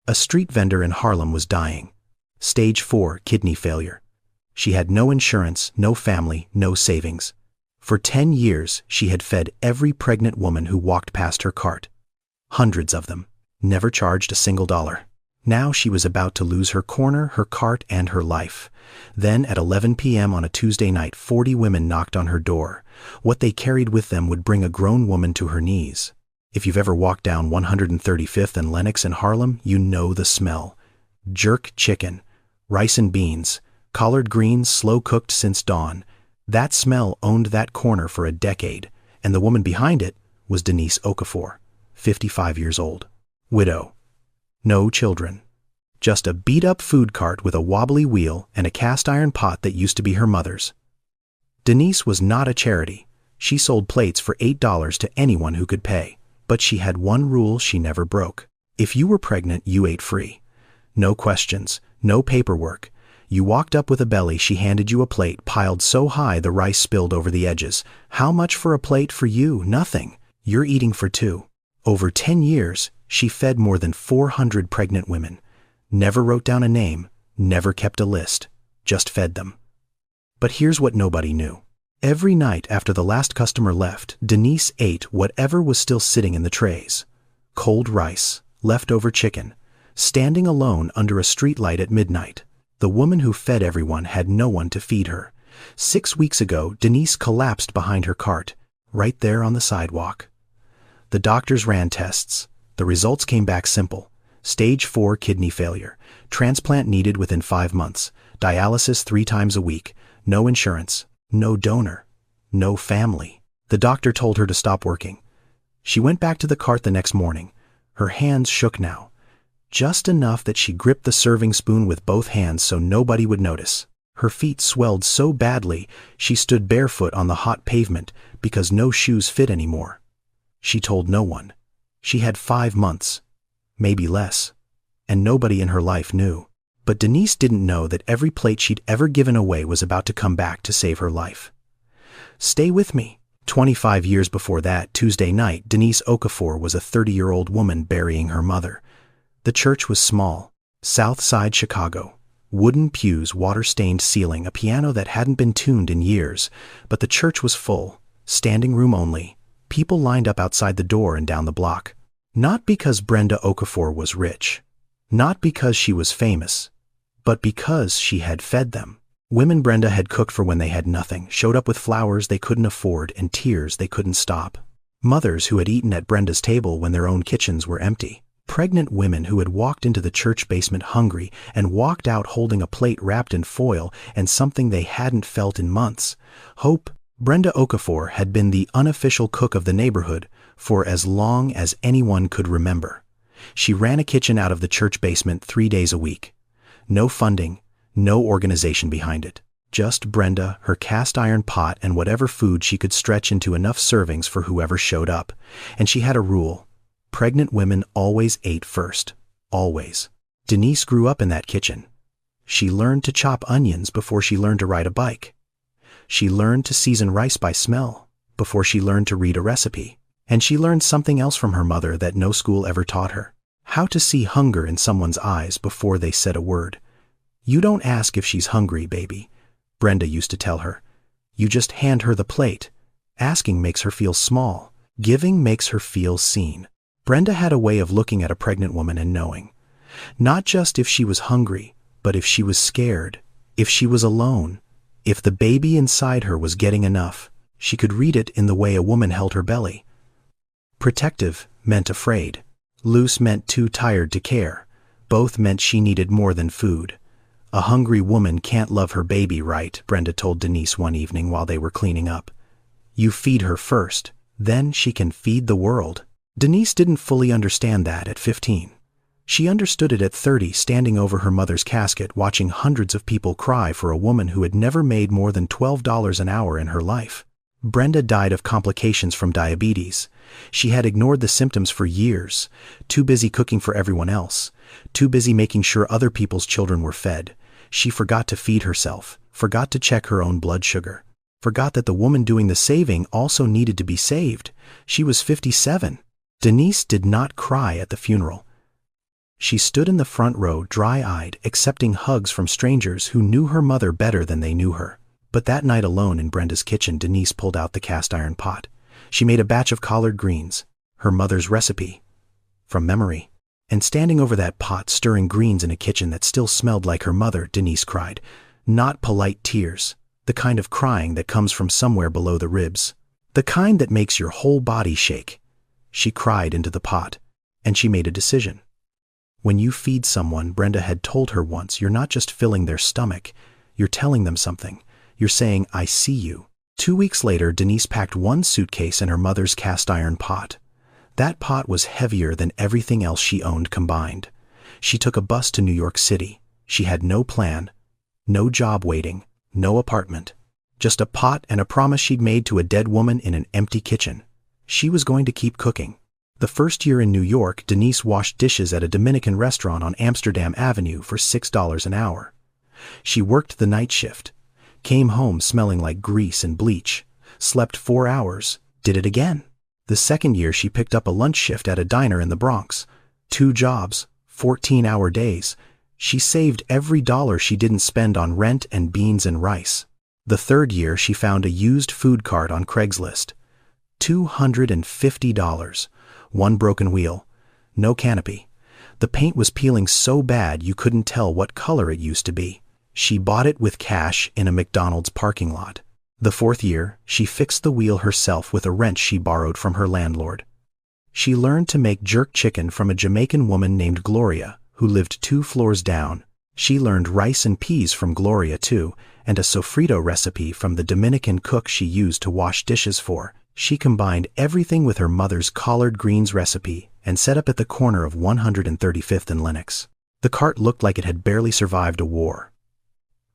A street vendor in Harlem was dying. Stage 4 kidney failure. She had no insurance, no family, no savings. For 10 years, she had fed every pregnant woman who walked past her cart. Hundreds of them. Never charged a single dollar. Now she was about to lose her corner, her cart, and her life. Then at 11 p.m. on a Tuesday night, 40 women knocked on her door. What they carried with them would bring a grown woman to her knees. If you've ever walked down 135th and Lenox in Harlem, you know the smell. Jerk chicken, rice and beans, collard greens slow-cooked since dawn. That smell owned that corner for a decade, and the woman behind it was Denise Okafor, 55 years old. Widow. No children. Just a beat-up food cart with a wobbly wheel and a cast-iron pot that used to be her mother's. Denise was not a charity. She sold plates for $8 to anyone who could pay. But she had one rule she never broke. If you were pregnant, you ate free. No questions, no paperwork. You walked up with a belly, she handed you a plate piled so high the rice spilled over the edges. How much for a plate for you? Nothing. You're eating for two. Over 10 years, she fed more than 400 pregnant women. Never wrote down a name, never kept a list, just fed them. But here's what nobody knew. Every night after the last customer left, Denise ate whatever was still sitting in the trays. Cold rice, leftover chicken, standing alone under a streetlight at midnight. The woman who fed everyone had no one to feed her. 6 weeks ago, Denise collapsed behind her cart, right there on the sidewalk. The doctors ran tests. The results came back simple. Stage 4 kidney failure. Transplant needed within 5 months. Dialysis 3 times a week. No insurance. No donor. No family. The doctor told her to stop working. She went back to the cart the next morning. Her hands shook now. Just enough that she gripped the serving spoon with both hands so nobody would notice. Her feet swelled so badly, she stood barefoot on the hot pavement because no shoes fit anymore. She told no one. She had 5 months. Maybe less. And nobody in her life knew. But Denise didn't know that every plate she'd ever given away was about to come back to save her life. Stay with me. 25 years before that, Tuesday night, Denise Okafor was a 30-year-old woman burying her mother. The church was small. South Side Chicago. Wooden pews, water-stained ceiling, a piano that hadn't been tuned in years. But the church was full. Standing room only. People lined up outside the door and down the block. Not because Brenda Okafor was rich. Not because she was famous. But because she had fed them. Women Brenda had cooked for when they had nothing, showed up with flowers they couldn't afford and tears they couldn't stop. Mothers who had eaten at Brenda's table when their own kitchens were empty. Pregnant women who had walked into the church basement hungry and walked out holding a plate wrapped in foil and something they hadn't felt in months. Hope. Brenda Okafor had been the unofficial cook of the neighborhood for as long as anyone could remember. She ran a kitchen out of the church basement 3 days a week. No funding, no organization behind it. Just Brenda, her cast-iron pot, and whatever food she could stretch into enough servings for whoever showed up. And she had a rule. Pregnant women always ate first. Always. Denise grew up in that kitchen. She learned to chop onions before she learned to ride a bike. She learned to season rice by smell before she learned to read a recipe. And she learned something else from her mother that no school ever taught her. How to see hunger in someone's eyes before they said a word. You don't ask if she's hungry, baby, Brenda used to tell her. You just hand her the plate. Asking makes her feel small. Giving makes her feel seen. Brenda had a way of looking at a pregnant woman and knowing. Not just if she was hungry, but if she was scared, if she was alone, if the baby inside her was getting enough. She could read it in the way a woman held her belly. Protective meant afraid. Loose meant too tired to care. Both meant she needed more than food. A hungry woman can't love her baby right, Brenda told Denise one evening while they were cleaning up. You feed her first, then she can feed the world. Denise didn't fully understand that at 15. She understood it at 30, standing over her mother's casket, watching hundreds of people cry for a woman who had never made more than $12 an hour in her life. Brenda died of complications from diabetes. She had ignored the symptoms for years, too busy cooking for everyone else, too busy making sure other people's children were fed. She forgot to feed herself, forgot to check her own blood sugar, forgot that the woman doing the saving also needed to be saved. She was 57. Denise did not cry at the funeral. She stood in the front row, dry-eyed, accepting hugs from strangers who knew her mother better than they knew her. But that night alone in Brenda's kitchen, Denise pulled out the cast-iron pot. She made a batch of collard greens, her mother's recipe, from memory. And standing over that pot, stirring greens in a kitchen that still smelled like her mother, Denise cried. Not polite tears, the kind of crying that comes from somewhere below the ribs. The kind that makes your whole body shake. She cried into the pot, and she made a decision. When you feed someone, Brenda had told her once, you're not just filling their stomach, you're telling them something. You're saying, I see you. 2 weeks later, Denise packed one suitcase and her mother's cast-iron pot. That pot was heavier than everything else she owned combined. She took a bus to New York City. She had no plan, no job waiting, no apartment. Just a pot and a promise she'd made to a dead woman in an empty kitchen. She was going to keep cooking. The first year in New York, Denise washed dishes at a Dominican restaurant on Amsterdam Avenue for $6 an hour. She worked the night shift, came home smelling like grease and bleach, slept 4 hours, did it again. The second year she picked up a lunch shift at a diner in the Bronx. 2 jobs, 14-hour days. She saved every dollar she didn't spend on rent and beans and rice. The third year she found a used food cart on Craigslist. $250. 1 broken wheel. No canopy. The paint was peeling so bad you couldn't tell what color it used to be. She bought it with cash in a McDonald's parking lot. The fourth year, she fixed the wheel herself with a wrench she borrowed from her landlord. She learned to make jerk chicken from a Jamaican woman named Gloria, who lived 2 floors down. She learned rice and peas from Gloria too, and a sofrito recipe from the Dominican cook she used to wash dishes for. She combined everything with her mother's collard greens recipe and set up at the corner of 135th and Lenox. The cart looked like it had barely survived a war.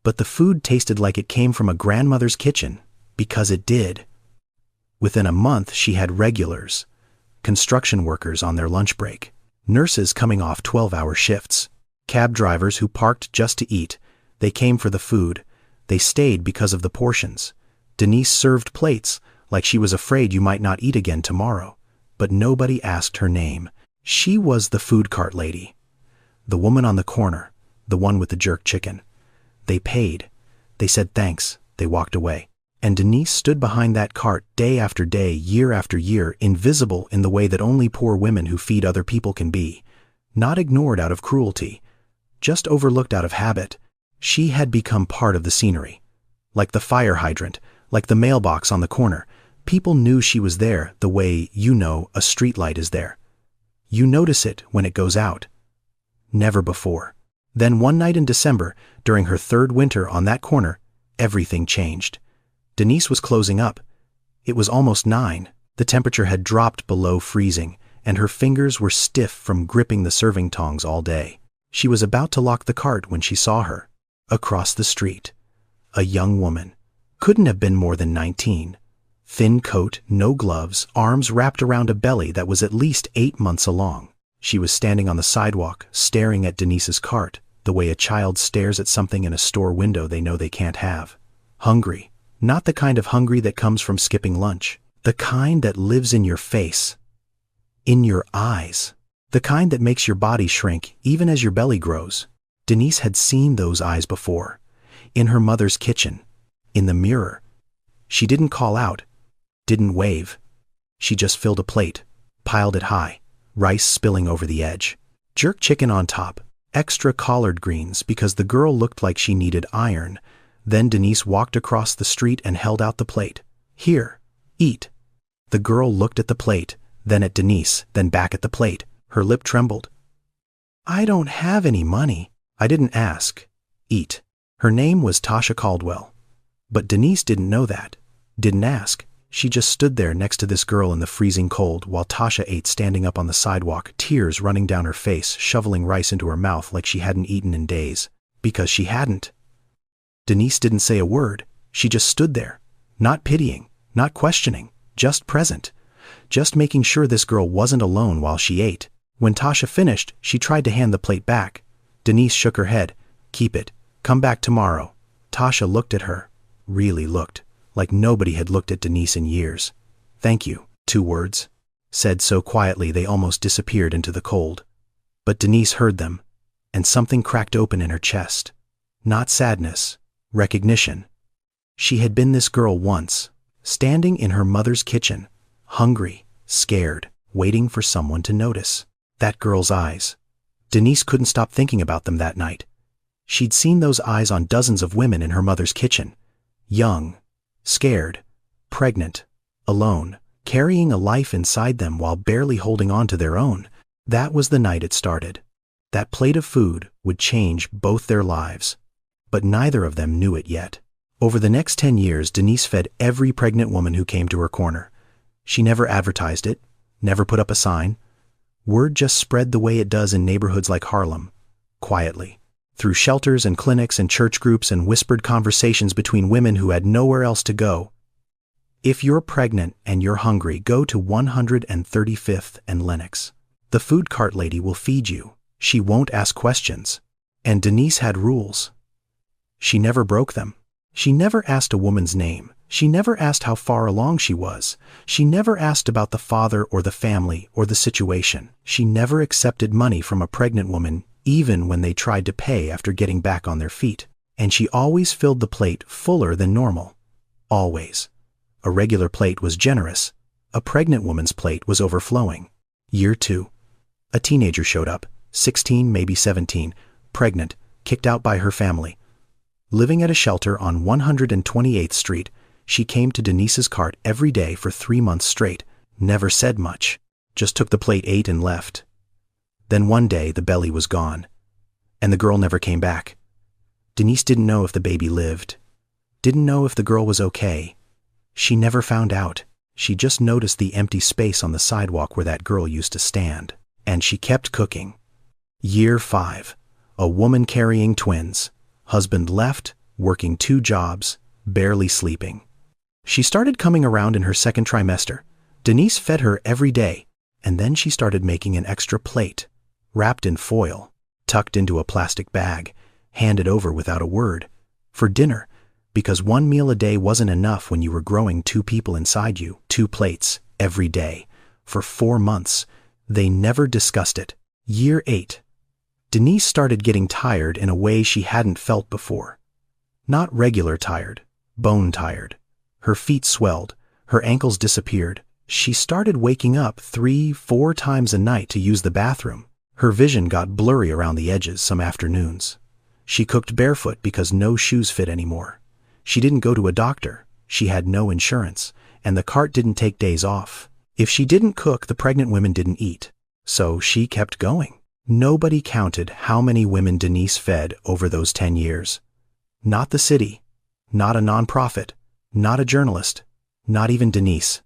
But the food tasted like it came from a grandmother's kitchen, because it did. Within a month, she had regulars, construction workers on their lunch break, nurses coming off 12-hour shifts, cab drivers who parked just to eat. They came for the food. They stayed because of the portions. Denise served plates, like she was afraid you might not eat again tomorrow. But nobody asked her name. She was the food cart lady. The woman on the corner, the one with the jerk chicken. They paid. They said thanks. They walked away. And Denise stood behind that cart day after day, year after year, invisible in the way that only poor women who feed other people can be. Not ignored out of cruelty, just overlooked out of habit. She had become part of the scenery. Like the fire hydrant, like the mailbox on the corner. People knew she was there the way, a streetlight is there. You notice it when it goes out. Never before. Then one night in December, during her 3rd winter on that corner, everything changed. Denise was closing up. It was almost 9. The temperature had dropped below freezing, and her fingers were stiff from gripping the serving tongs all day. She was about to lock the cart when she saw her. Across the street. A young woman. Couldn't have been more than 19. Thin coat, no gloves, arms wrapped around a belly that was at least 8 months along. She was standing on the sidewalk, staring at Denise's cart, the way a child stares at something in a store window they know they can't have. Hungry. Not the kind of hungry that comes from skipping lunch. The kind that lives in your face. In your eyes. The kind that makes your body shrink even as your belly grows. Denise had seen those eyes before. In her mother's kitchen. In the mirror. She didn't call out. Didn't wave. She just filled a plate. Piled it high. Rice spilling over the edge. Jerk chicken on top. Extra collard greens because the girl looked like she needed iron. Then Denise walked across the street and held out the plate. Here, eat. The girl looked at the plate, then at Denise, then back at the plate. Her lip trembled. I don't have any money. I didn't ask. Eat. Her name was Tasha Caldwell. But Denise didn't know that. Didn't ask. She just stood there next to this girl in the freezing cold while Tasha ate, standing up on the sidewalk, tears running down her face, shoveling rice into her mouth like she hadn't eaten in days. Because she hadn't. Denise didn't say a word. She just stood there. Not pitying, not questioning, just present. Just making sure this girl wasn't alone while she ate. When Tasha finished, she tried to hand the plate back. Denise shook her head. Keep it. Come back tomorrow. Tasha looked at her. Really looked. Like nobody had looked at Denise in years. Thank you. 2 words. Said so quietly they almost disappeared into the cold. But Denise heard them, and something cracked open in her chest. Not sadness, recognition. She had been this girl once, standing in her mother's kitchen, hungry, scared, waiting for someone to notice. That girl's eyes. Denise couldn't stop thinking about them that night. She'd seen those eyes on dozens of women in her mother's kitchen. Young, scared, pregnant, alone, carrying a life inside them while barely holding on to their own. That was the night it started. That plate of food would change both their lives. But neither of them knew it yet. Over the next 10 years, Denise fed every pregnant woman who came to her corner. She never advertised it, never put up a sign. Word just spread the way it does in neighborhoods like Harlem, quietly, through shelters and clinics and church groups and whispered conversations between women who had nowhere else to go. If you're pregnant and you're hungry, go to 135th and Lenox. The food cart lady will feed you. She won't ask questions. And Denise had rules. She never broke them. She never asked a woman's name. She never asked how far along she was. She never asked about the father or the family or the situation. She never accepted money from a pregnant woman, even when they tried to pay after getting back on their feet. And she always filled the plate fuller than normal. Always. A regular plate was generous. A pregnant woman's plate was overflowing. Year 2. A teenager showed up, 16, maybe 17, pregnant, kicked out by her family. Living at a shelter on 128th Street, she came to Denise's cart every day for 3 months straight, never said much, just took the plate, ate, and left. Then one day the belly was gone, and the girl never came back. Denise didn't know if the baby lived, didn't know if the girl was okay. She never found out. She just noticed the empty space on the sidewalk where that girl used to stand, and she kept cooking. Year 5. A woman carrying twins. Husband left, working 2 jobs, barely sleeping. She started coming around in her second trimester. Denise fed her every day, and then she started making an extra plate, wrapped in foil, tucked into a plastic bag, handed over without a word, for dinner, because 1 meal a day wasn't enough when you were growing 2 people inside you. 2 plates, every day, for 4 months. They never discussed it. Year 8. Denise started getting tired in a way she hadn't felt before. Not regular tired, bone tired. Her feet swelled, her ankles disappeared. She started waking up 3-4 times a night to use the bathroom. Her vision got blurry around the edges some afternoons. She cooked barefoot because no shoes fit anymore. She didn't go to a doctor. She had no insurance, and the cart didn't take days off. If she didn't cook, the pregnant women didn't eat. So she kept going. Nobody counted how many women Denise fed over those 10 years. Not the city, not a nonprofit, not a journalist, not even Denise.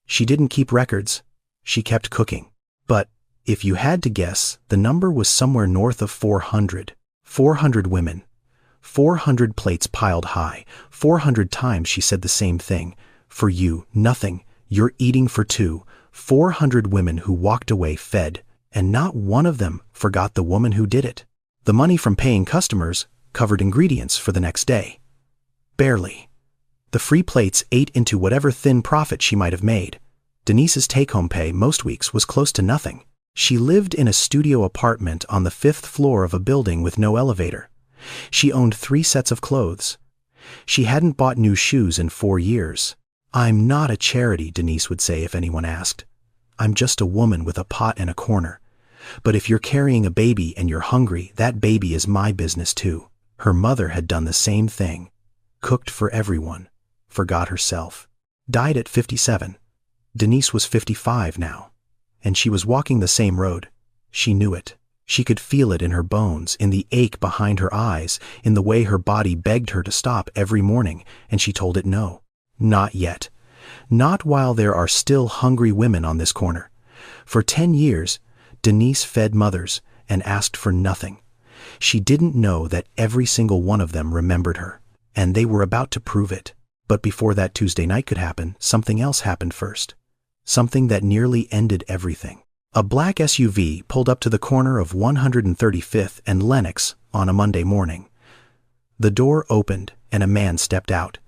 She didn't keep records. She kept cooking. But if you had to guess, the number was somewhere north of 400. 400 women. 400 plates piled high. 400 times she said the same thing. For you, nothing. You're eating for 2. 400 women who walked away fed, and not one of them forgot the woman who did it. The money from paying customers covered ingredients for the next day. Barely. The free plates ate into whatever thin profit she might have made. Denise's take-home pay most weeks was close to nothing. She lived in a studio apartment on the 5th floor of a building with no elevator. She owned 3 sets of clothes. She hadn't bought new shoes in 4 years. "I'm not a charity," Denise would say if anyone asked. "I'm just a woman with a pot and a corner. But if you're carrying a baby and you're hungry, that baby is my business too." Her mother had done the same thing. Cooked for everyone. Forgot herself. Died at 57. Denise was 55 now. And she was walking the same road. She knew it. She could feel it in her bones, in the ache behind her eyes, in the way her body begged her to stop every morning, and she told it no. Not yet. Not while there are still hungry women on this corner. For 10 years, Denise fed mothers and asked for nothing. She didn't know that every single one of them remembered her, and they were about to prove it. But before that Tuesday night could happen, something else happened first. Something that nearly ended everything. A black SUV pulled up to the corner of 135th and Lenox on a Monday morning. The door opened and a man stepped out.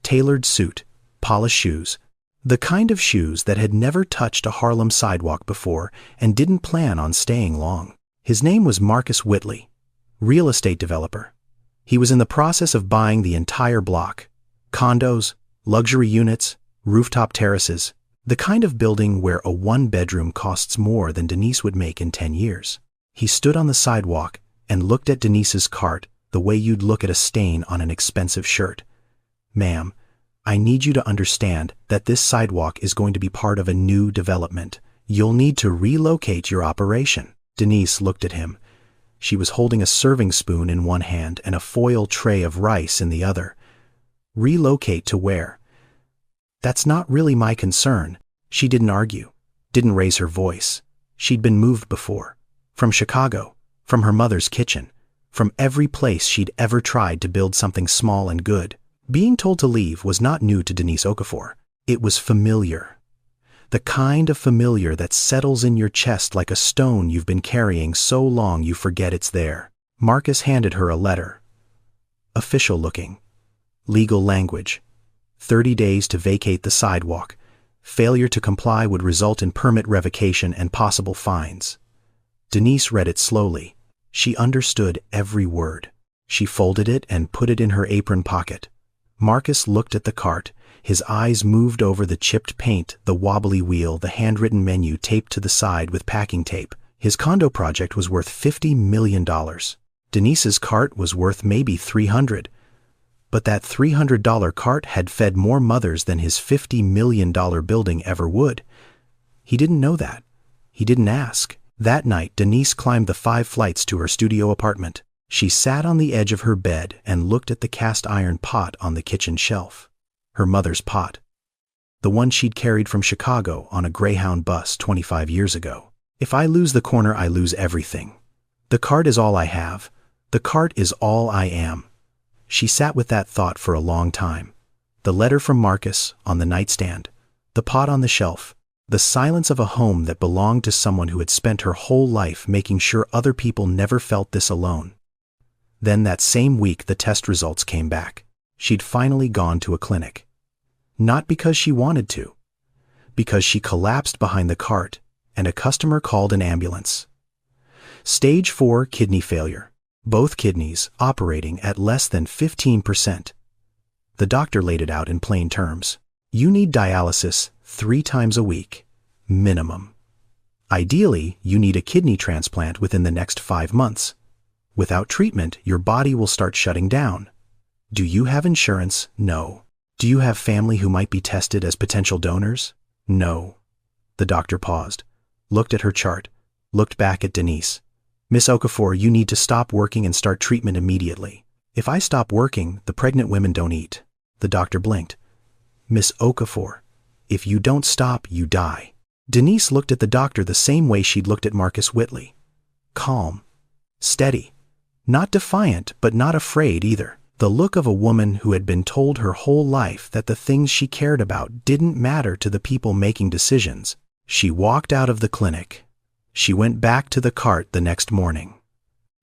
Tailored suit, polished shoes, the kind of shoes that had never touched a Harlem sidewalk before and didn't plan on staying long. His name was Marcus Whitley, real estate developer. He was in the process of buying the entire block. Condos, luxury units, rooftop terraces, the kind of building where a one-bedroom costs more than Denise would make in 10 years. He stood on the sidewalk and looked at Denise's cart the way you'd look at a stain on an expensive shirt. "Ma'am, I need you to understand that this sidewalk is going to be part of a new development. You'll need to relocate your operation." Denise looked at him. She was holding a serving spoon in one hand and a foil tray of rice in the other. "Relocate to where?" "That's not really my concern." She didn't argue, didn't raise her voice. She'd been moved before. From Chicago, from her mother's kitchen, from every place she'd ever tried to build something small and good. Being told to leave was not new to Denise Okafor. It was familiar. The kind of familiar that settles in your chest like a stone you've been carrying so long you forget it's there. Marcus handed her a letter. Official looking. Legal language. 30 days to vacate the sidewalk. Failure to comply would result in permit revocation and possible fines. Denise read it slowly. She understood every word. She folded it and put it in her apron pocket. Marcus looked at the cart. His eyes moved over the chipped paint, the wobbly wheel, the handwritten menu taped to the side with packing tape. His condo project was worth $50 million. Denise's cart was worth maybe $300. But that $300 cart had fed more mothers than his $50 million building ever would. He didn't know that. He didn't ask. That night, Denise climbed the 5 flights to her studio apartment. She sat on the edge of her bed and looked at the cast-iron pot on the kitchen shelf. Her mother's pot. The one she'd carried from Chicago on a Greyhound bus 25 years ago. "If I lose the corner, I lose everything. The cart is all I have. The cart is all I am." She sat with that thought for a long time. The letter from Marcus on the nightstand, the pot on the shelf, the silence of a home that belonged to someone who had spent her whole life making sure other people never felt this alone. Then that same week the test results came back. She'd finally gone to a clinic. Not because she wanted to, because she collapsed behind the cart and a customer called an ambulance. Stage 4 kidney failure. Both kidneys operating at less than 15%. The doctor laid it out in plain terms. You need dialysis 3 times a week, minimum. Ideally, you need a kidney transplant within the next 5 months. Without treatment, your body will start shutting down. Do you have insurance? No. Do you have family who might be tested as potential donors? No. The doctor paused, looked at her chart, looked back at Denise. "Miss Okafor, you need to stop working and start treatment immediately. If I stop working, the pregnant women don't eat." The doctor blinked. "Miss Okafor, if you don't stop, you die." Denise looked at the doctor the same way she'd looked at Marcus Whitley. Calm. Steady. Not defiant, but not afraid either. The look of a woman who had been told her whole life that the things she cared about didn't matter to the people making decisions. She walked out of the clinic. She went back to the cart the next morning.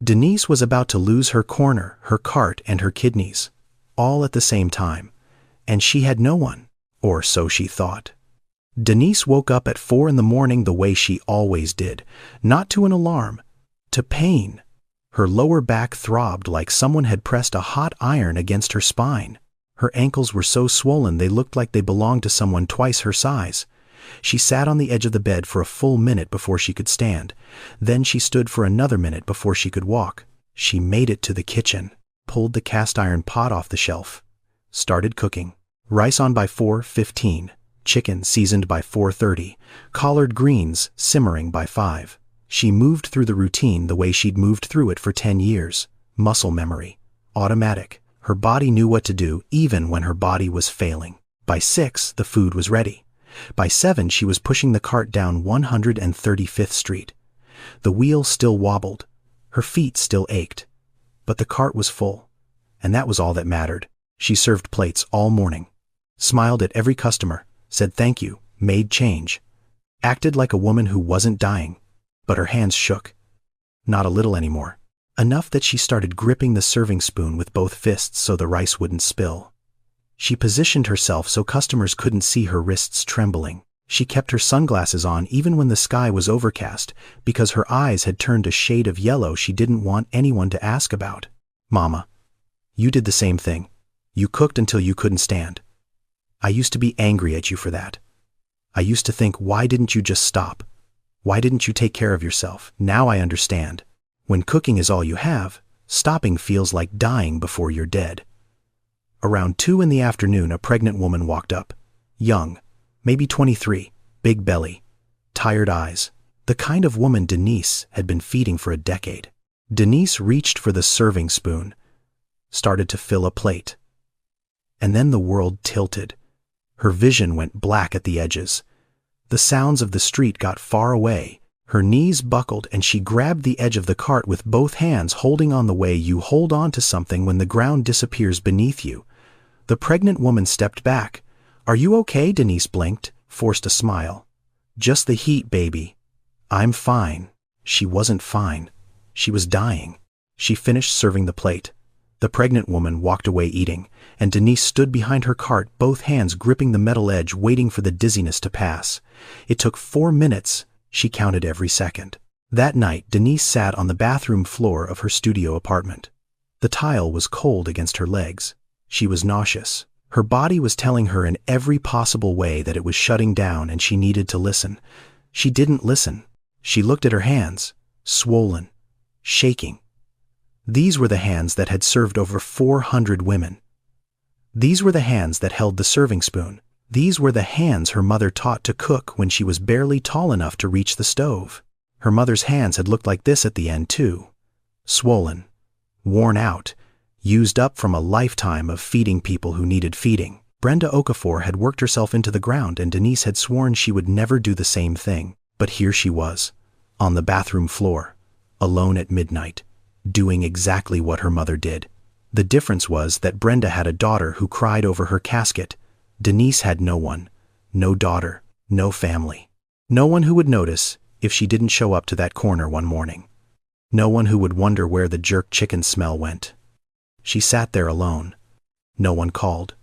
Denise was about to lose her corner, her cart, and her kidneys, all at the same time, and she had no one, or so she thought. Denise woke up at 4 in the morning the way she always did, not to an alarm, to pain. Her lower back throbbed like someone had pressed a hot iron against her spine. Her ankles were so swollen they looked like they belonged to someone twice her size. She sat on the edge of the bed for a full minute before she could stand. Then she stood for another minute before she could walk. She made it to the kitchen, pulled the cast-iron pot off the shelf, started cooking. Rice on by 4:15, chicken seasoned by 4:30, collard greens simmering by 5. She moved through the routine the way she'd moved through it for 10 years. Muscle memory. Automatic. Her body knew what to do even when her body was failing. By 6, the food was ready. By 7, she was pushing the cart down 135th Street. The wheel still wobbled. Her feet still ached. But the cart was full. And that was all that mattered. She served plates all morning. Smiled at every customer. Said thank you. Made change. Acted like a woman who wasn't dying. But her hands shook. Not a little anymore. Enough that she started gripping the serving spoon with both fists so the rice wouldn't spill. She positioned herself so customers couldn't see her wrists trembling. She kept her sunglasses on even when the sky was overcast because her eyes had turned a shade of yellow she didn't want anyone to ask about. Mama, you did the same thing. You cooked until you couldn't stand. I used to be angry at you for that. I used to think, why didn't you just stop? Why didn't you take care of yourself? Now I understand. When cooking is all you have, stopping feels like dying before you're dead. Around 2 in the afternoon, a pregnant woman walked up. Young, maybe 23, big belly, tired eyes, the kind of woman Denise had been feeding for a decade. Denise reached for the serving spoon, started to fill a plate. And then the world tilted. Her vision went black at the edges. The sounds of the street got far away. Her knees buckled and she grabbed the edge of the cart with both hands, holding on the way you hold on to something when the ground disappears beneath you. The pregnant woman stepped back. Are you okay? Denise blinked, forced a smile. Just the heat, baby. I'm fine. She wasn't fine. She was dying. She finished serving the plate. The pregnant woman walked away eating, and Denise stood behind her cart, both hands gripping the metal edge, waiting for the dizziness to pass. It took 4 minutes. She counted every second. That night, Denise sat on the bathroom floor of her studio apartment. The tile was cold against her legs. She was nauseous. Her body was telling her in every possible way that it was shutting down and she needed to listen. She didn't listen. She looked at her hands, swollen, shaking. These were the hands that had served over 400 women. These were the hands that held the serving spoon. These were the hands her mother taught to cook when she was barely tall enough to reach the stove. Her mother's hands had looked like this at the end too. Swollen, worn out, used up from a lifetime of feeding people who needed feeding. Brenda Okafor had worked herself into the ground, and Denise had sworn she would never do the same thing. But here she was, on the bathroom floor, alone at midnight, doing exactly what her mother did. The difference was that Brenda had a daughter who cried over her casket. Denise had no one, no daughter, no family. No one who would notice if she didn't show up to that corner one morning. No one who would wonder where the jerk chicken smell went. She sat there alone. No one called.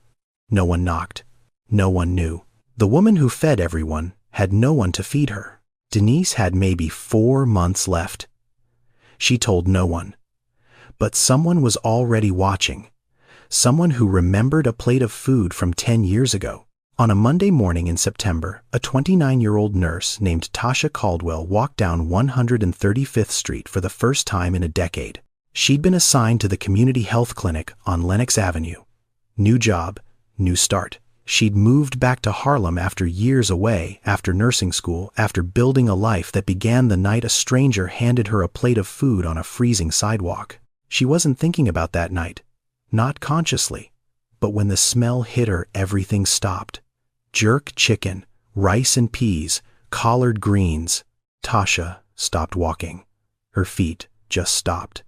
No one knocked. No one knew. The woman who fed everyone had no one to feed her. Denise had maybe 4 months left. She told no one. But someone was already watching. Someone who remembered a plate of food from 10 years ago. On a Monday morning in September, a 29-year-old nurse named Tasha Caldwell walked down 135th Street for the first time in a decade. She'd been assigned to the community health clinic on Lenox Avenue. New job, new start. She'd moved back to Harlem after years away, after nursing school, after building a life that began the night a stranger handed her a plate of food on a freezing sidewalk. She wasn't thinking about that night, not consciously, but when the smell hit her, everything stopped. Jerk chicken, rice and peas, collard greens. Tasha stopped walking. Her feet just stopped.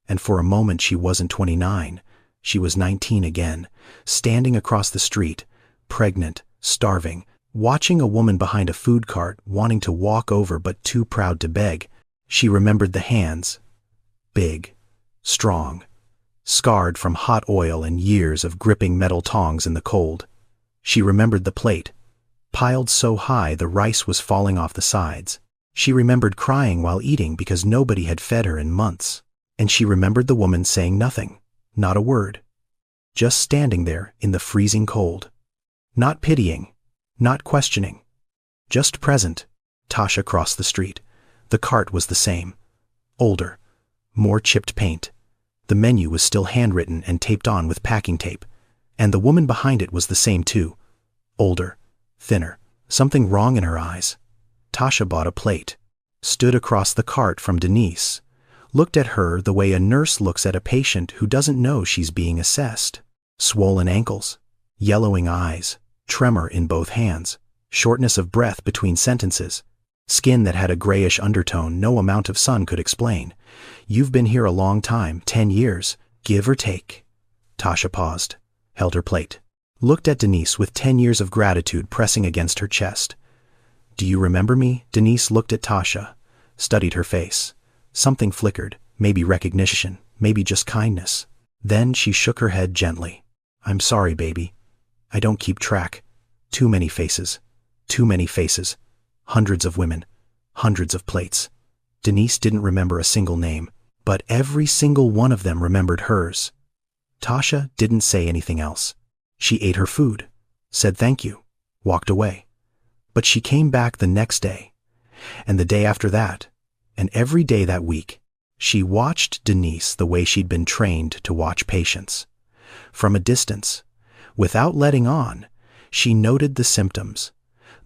And for a moment she wasn't 29. She was 19 again, standing across the street, pregnant, starving, watching a woman behind a food cart, wanting to walk over but too proud to beg. She remembered the hands. Big, strong, scarred from hot oil and years of gripping metal tongs in the cold. She remembered the plate, piled so high the rice was falling off the sides. She remembered crying while eating because nobody had fed her in months. And she remembered the woman saying nothing, not a word, just standing there in the freezing cold. Not pitying, not questioning, just present. Tasha crossed the street. The cart was the same. Older, more chipped paint. The menu was still handwritten and taped on with packing tape. And the woman behind it was the same too. Older, thinner, something wrong in her eyes. Tasha bought a plate, stood across the cart from Denise, looked at her the way a nurse looks at a patient who doesn't know she's being assessed. Swollen ankles, yellowing eyes, tremor in both hands, shortness of breath between sentences, skin that had a grayish undertone no amount of sun could explain. You've been here a long time, 10 years, give or take. Tasha paused, held her plate, looked at Denise with 10 years of gratitude pressing against her chest. Do you remember me? Denise looked at Tasha, studied her face. Something flickered, maybe recognition, maybe just kindness. Then she shook her head gently. I'm sorry, baby. I don't keep track. Too many faces. Too many faces. Hundreds of women. Hundreds of plates. Denise didn't remember a single name, but every single one of them remembered hers. Tasha didn't say anything else. She ate her food, said thank you, walked away. But she came back the next day, and the day after that, and every day that week. She watched Denise the way she'd been trained to watch patients. From a distance, without letting on, she noted the symptoms,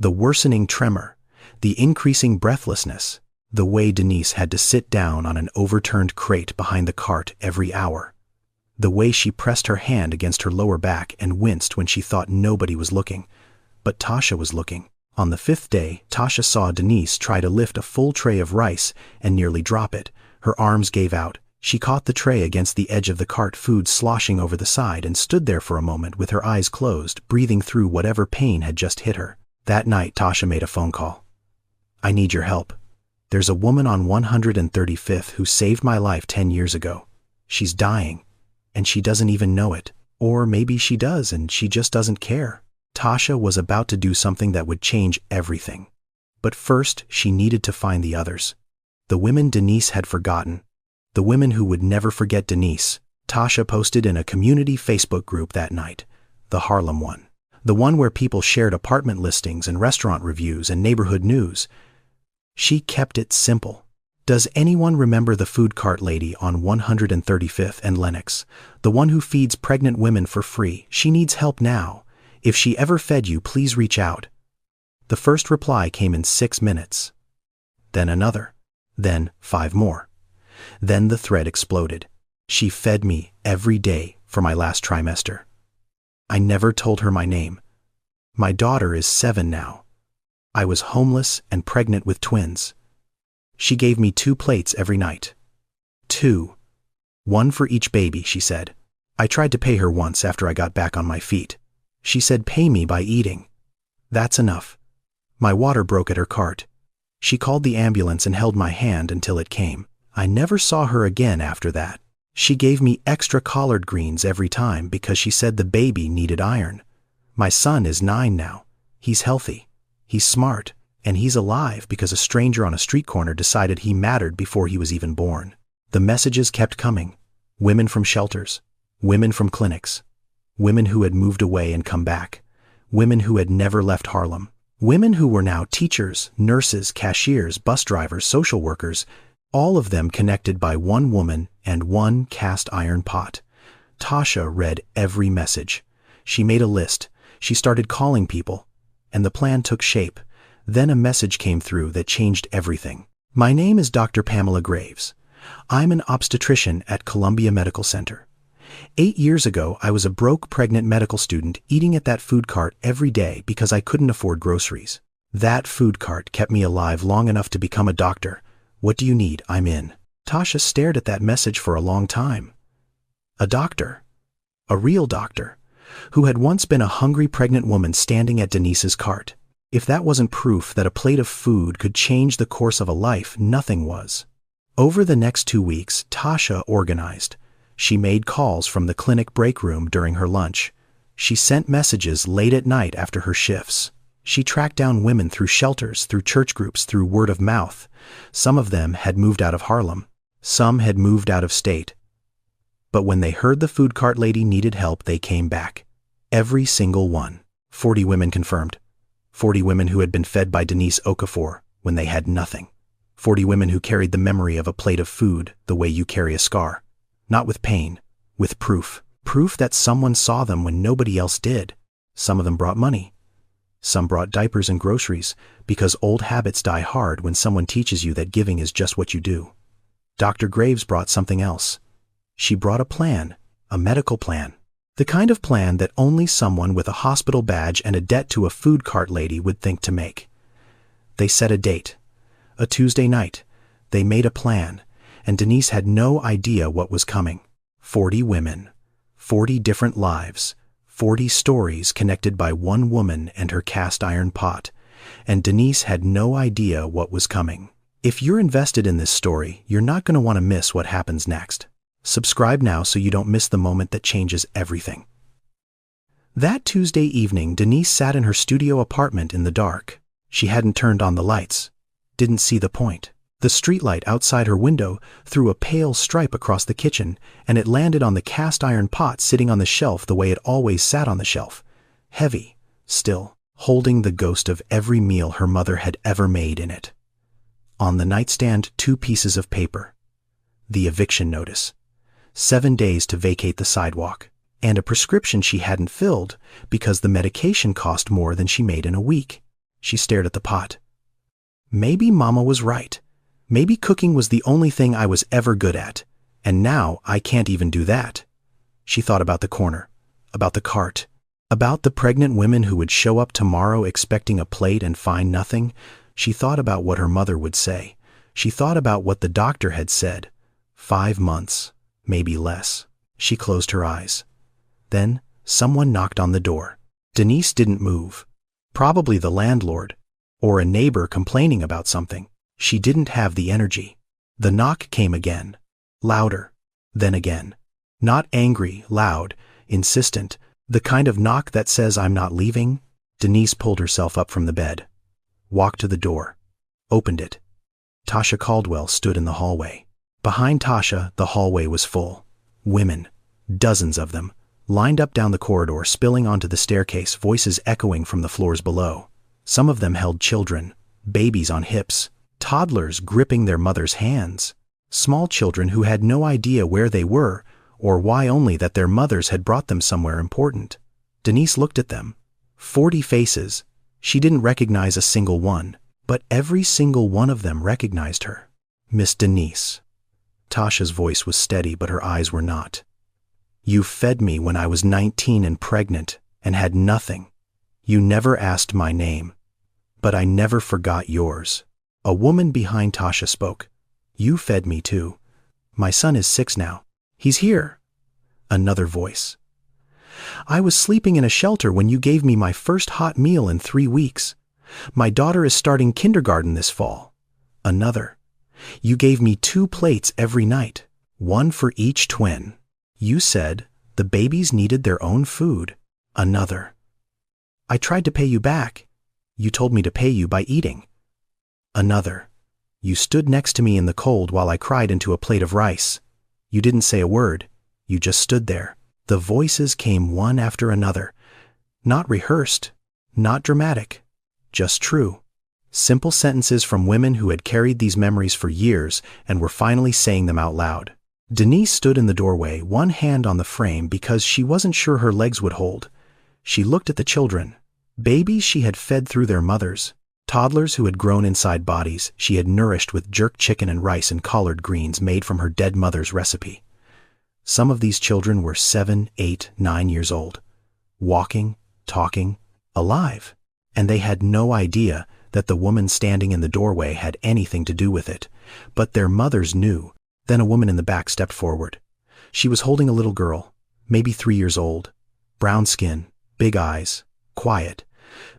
the worsening tremor, the increasing breathlessness, the way Denise had to sit down on an overturned crate behind the cart every hour, the way she pressed her hand against her lower back and winced when she thought nobody was looking. But Tasha was looking. On the 5th day, Tasha saw Denise try to lift a full tray of rice and nearly drop it. Her arms gave out. She caught the tray against the edge of the cart, food sloshing over the side, and stood there for a moment with her eyes closed, breathing through whatever pain had just hit her. That night, Tasha made a phone call. "I need your help. There's a woman on 135th who saved my life 10 years ago. She's dying, and she doesn't even know it. Or maybe she does and she just doesn't care." Tasha was about to do something that would change everything. But first, she needed to find the others. The women Denise had forgotten. The women who would never forget Denise. Tasha posted in a community Facebook group that night, the Harlem one. The one where people shared apartment listings and restaurant reviews and neighborhood news. She kept it simple. Does anyone remember the food cart lady on 135th and Lenox? The one who feeds pregnant women for free. She needs help now. If she ever fed you, please reach out. The first reply came in 6 minutes. Then another. Then 5 more. Then the thread exploded. She fed me every day for my last trimester. I never told her my name. My daughter is 7 now. I was homeless and pregnant with twins. She gave me 2 plates every night. 2. 1 for each baby, she said. I tried to pay her once after I got back on my feet. She said, "Pay me by eating." That's enough. My water broke at her cart. She called the ambulance and held my hand until it came. I never saw her again after that. She gave me extra collard greens every time because she said the baby needed iron. My son is 9 now. He's healthy. He's smart. And he's alive because a stranger on a street corner decided he mattered before he was even born. The messages kept coming. Women from shelters. Women from clinics. Women who had moved away and come back. Women who had never left Harlem. Women who were now teachers, nurses, cashiers, bus drivers, social workers, all of them connected by one woman and one cast iron pot. Tasha read every message. She made a list. She started calling people. And the plan took shape. Then a message came through that changed everything. "My name is Dr. Pamela Graves. I'm an obstetrician at Columbia Medical Center. 8 years ago, I was a broke pregnant medical student eating at that food cart every day because I couldn't afford groceries. That food cart kept me alive long enough to become a doctor. What do you need? I'm in." Tasha stared at that message for a long time. A doctor. A real doctor. Who had once been a hungry pregnant woman standing at Denise's cart. If that wasn't proof that a plate of food could change the course of a life, nothing was. Over the next 2 weeks, Tasha organized. She made calls from the clinic break room during her lunch. She sent messages late at night after her shifts. She tracked down women through shelters, through church groups, through word of mouth. Some of them had moved out of Harlem. Some had moved out of state. But when they heard the food cart lady needed help, they came back. Every single one. 40 women confirmed. 40 women who had been fed by Denise Okafor when they had nothing. 40 women who carried the memory of a plate of food the way you carry a scar. Not with pain, with proof. Proof that someone saw them when nobody else did. Some of them brought money. Some brought diapers and groceries, because old habits die hard when someone teaches you that giving is just what you do. Dr. Graves brought something else. She brought a plan, a medical plan. The kind of plan that only someone with a hospital badge and a debt to a food cart lady would think to make. They set a date. A Tuesday night. They made a plan, and Denise had no idea what was coming. 40 women. 40 different lives. 40 stories connected by one woman and her cast iron pot. And Denise had no idea what was coming. If you're invested in this story, you're not going to want to miss what happens next. Subscribe now so you don't miss the moment that changes everything. That Tuesday evening, Denise sat in her studio apartment in the dark. She hadn't turned on the lights. Didn't see the point. The streetlight outside her window threw a pale stripe across the kitchen, and it landed on the cast-iron pot sitting on the shelf the way it always sat on the shelf. Heavy, still, holding the ghost of every meal her mother had ever made in it. On the nightstand, 2 pieces of paper. The eviction notice. 7 days to vacate the sidewalk. And a prescription she hadn't filled because the medication cost more than she made in a week. She stared at the pot. Maybe Mama was right. Maybe cooking was the only thing I was ever good at, and now I can't even do that. She thought about the corner, about the cart, about the pregnant women who would show up tomorrow expecting a plate and find nothing. She thought about what her mother would say. She thought about what the doctor had said. 5 months, maybe less. She closed her eyes. Then someone knocked on the door. Denise didn't move. Probably the landlord, or a neighbor complaining about something. She didn't have the energy. The knock came again, louder, then again. Not angry, loud, insistent, the kind of knock that says I'm not leaving. Denise pulled herself up from the bed, walked to the door, opened it. Tasha Caldwell stood in the hallway. Behind Tasha, the hallway was full. Women, dozens of them, lined up down the corridor, spilling onto the staircase, voices echoing from the floors below. Some of them held children, babies on hips, toddlers gripping their mothers' hands, small children who had no idea where they were or why, only that their mothers had brought them somewhere important. Denise looked at them. 40 faces. She didn't recognize a single one, but every single one of them recognized her. Miss Denise. Tasha's voice was steady, but her eyes were not. You fed me when I was 19 and pregnant and had nothing. You never asked my name, but I never forgot yours. A woman behind Tasha spoke. You fed me too. My son is 6 now. He's here. Another voice. I was sleeping in a shelter when you gave me my first hot meal in 3 weeks. My daughter is starting kindergarten this fall. Another. You gave me 2 plates every night, 1 for each twin. You said the babies needed their own food. Another. I tried to pay you back. You told me to pay you by eating. Another. You stood next to me in the cold while I cried into a plate of rice. You didn't say a word. You just stood there. The voices came one after another. Not rehearsed, not dramatic, just true. Simple sentences from women who had carried these memories for years and were finally saying them out loud. Denise stood in the doorway, one hand on the frame because she wasn't sure her legs would hold. She looked at the children, babies she had fed through their mothers, toddlers who had grown inside bodies she had nourished with jerk chicken and rice and collard greens made from her dead mother's recipe. Some of these children were 7, 8, 9 years old, walking, talking, alive, and they had no idea that the woman standing in the doorway had anything to do with it, but their mothers knew. Then a woman in the back stepped forward. She was holding a little girl, maybe 3 years old, brown skin, big eyes, quiet.